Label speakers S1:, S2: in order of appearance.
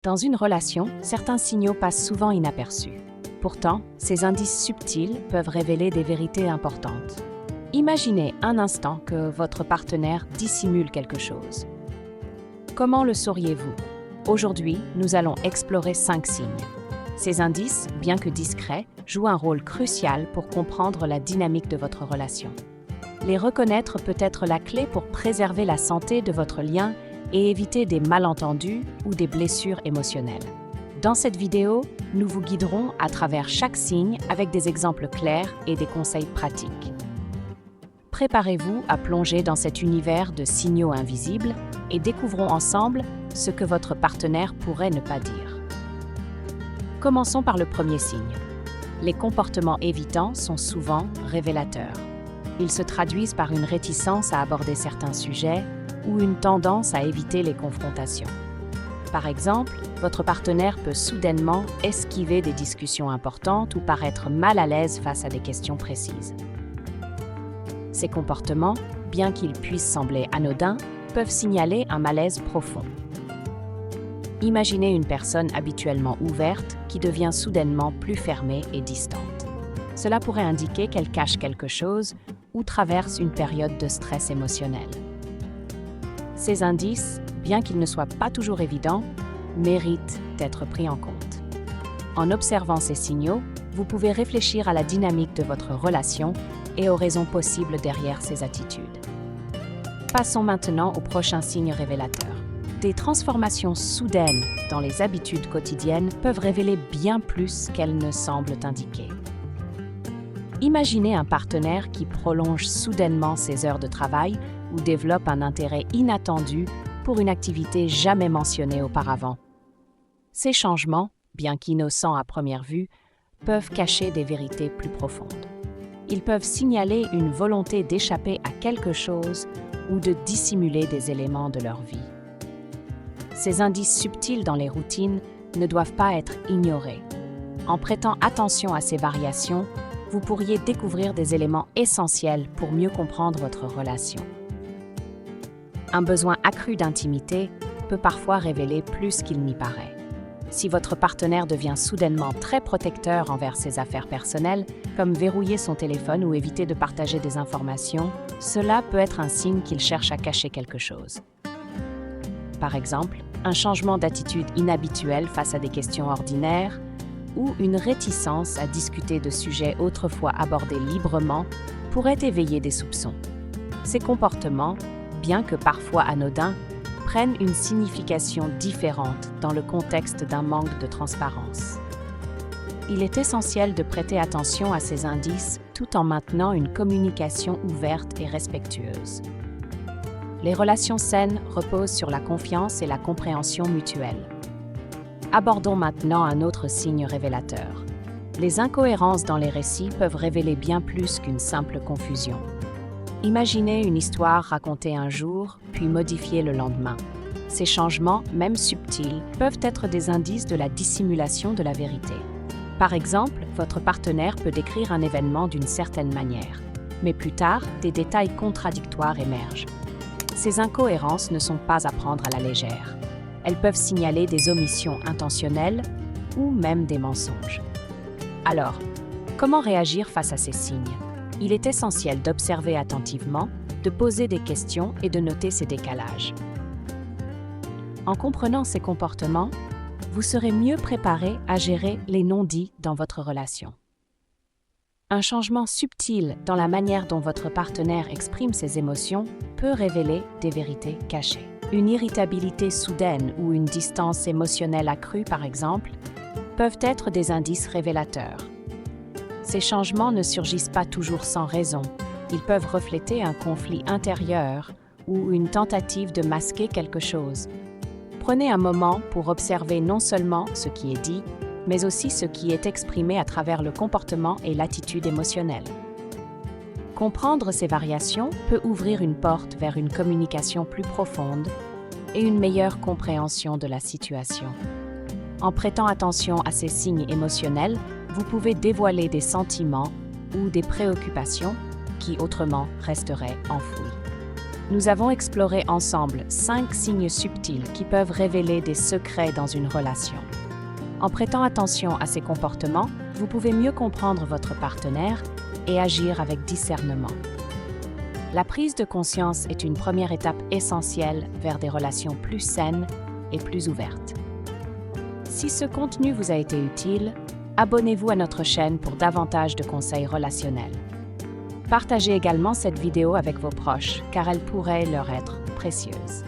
S1: Dans une relation, certains signaux passent souvent inaperçus. Pourtant, ces indices subtils peuvent révéler des vérités importantes. Imaginez un instant que votre partenaire dissimule quelque chose. Comment le sauriez-vous? Aujourd'hui, nous allons explorer 5 signes. Ces indices, bien que discrets, jouent un rôle crucial pour comprendre la dynamique de votre relation. Les reconnaître peut être la clé pour préserver la santé de votre lien et éviter des malentendus ou des blessures émotionnelles. Dans cette vidéo, nous vous guiderons à travers chaque signe avec des exemples clairs et des conseils pratiques. Préparez-vous à plonger dans cet univers de signaux invisibles et découvrons ensemble ce que votre partenaire pourrait ne pas dire. Commençons par le premier signe. Les comportements évitants sont souvent révélateurs. Ils se traduisent par une réticence à aborder certains sujets ou une tendance à éviter les confrontations. Par exemple, votre partenaire peut soudainement esquiver des discussions importantes ou paraître mal à l'aise face à des questions précises. Ces comportements, bien qu'ils puissent sembler anodins, peuvent signaler un malaise profond. Imaginez une personne habituellement ouverte qui devient soudainement plus fermée et distante. Cela pourrait indiquer qu'elle cache quelque chose ou traverse une période de stress émotionnel. Ces indices, bien qu'ils ne soient pas toujours évidents, méritent d'être pris en compte. En observant ces signaux, vous pouvez réfléchir à la dynamique de votre relation et aux raisons possibles derrière ces attitudes. Passons maintenant au prochain signe révélateur. Des transformations soudaines dans les habitudes quotidiennes peuvent révéler bien plus qu'elles ne semblent indiquer. Imaginez un partenaire qui prolonge soudainement ses heures de travail ou développe un intérêt inattendu pour une activité jamais mentionnée auparavant. Ces changements, bien qu'innocents à première vue, peuvent cacher des vérités plus profondes. Ils peuvent signaler une volonté d'échapper à quelque chose ou de dissimuler des éléments de leur vie. Ces indices subtils dans les routines ne doivent pas être ignorés. En prêtant attention à ces variations, vous pourriez découvrir des éléments essentiels pour mieux comprendre votre relation. Un besoin accru d'intimité peut parfois révéler plus qu'il n'y paraît. Si votre partenaire devient soudainement très protecteur envers ses affaires personnelles, comme verrouiller son téléphone ou éviter de partager des informations, cela peut être un signe qu'il cherche à cacher quelque chose. Par exemple, un changement d'attitude inhabituel face à des questions ordinaires ou une réticence à discuter de sujets autrefois abordés librement pourrait éveiller des soupçons. Ces comportements, bien que parfois anodins, prennent une signification différente dans le contexte d'un manque de transparence. Il est essentiel de prêter attention à ces indices tout en maintenant une communication ouverte et respectueuse. Les relations saines reposent sur la confiance et la compréhension mutuelle. Abordons maintenant un autre signe révélateur. Les incohérences dans les récits peuvent révéler bien plus qu'une simple confusion. Imaginez une histoire racontée un jour, puis modifiée le lendemain. Ces changements, même subtils, peuvent être des indices de la dissimulation de la vérité. Par exemple, votre partenaire peut décrire un événement d'une certaine manière, mais plus tard, des détails contradictoires émergent. Ces incohérences ne sont pas à prendre à la légère. Elles peuvent signaler des omissions intentionnelles ou même des mensonges. Alors, comment réagir face à ces signes? Il est essentiel d'observer attentivement, de poser des questions et de noter ces décalages. En comprenant ces comportements, vous serez mieux préparé à gérer les non-dits dans votre relation. Un changement subtil dans la manière dont votre partenaire exprime ses émotions peut révéler des vérités cachées. Une irritabilité soudaine ou une distance émotionnelle accrue, par exemple, peuvent être des indices révélateurs. Ces changements ne surgissent pas toujours sans raison. Ils peuvent refléter un conflit intérieur ou une tentative de masquer quelque chose. Prenez un moment pour observer non seulement ce qui est dit, mais aussi ce qui est exprimé à travers le comportement et l'attitude émotionnelle. Comprendre ces variations peut ouvrir une porte vers une communication plus profonde et une meilleure compréhension de la situation. En prêtant attention à ces signes émotionnels, vous pouvez dévoiler des sentiments ou des préoccupations qui autrement resteraient enfouis. Nous avons exploré ensemble 5 signes subtils qui peuvent révéler des secrets dans une relation. En prêtant attention à ces comportements, vous pouvez mieux comprendre votre partenaire et agir avec discernement. La prise de conscience est une première étape essentielle vers des relations plus saines et plus ouvertes. Si ce contenu vous a été utile, abonnez-vous à notre chaîne pour davantage de conseils relationnels. Partagez également cette vidéo avec vos proches car elle pourrait leur être précieuse.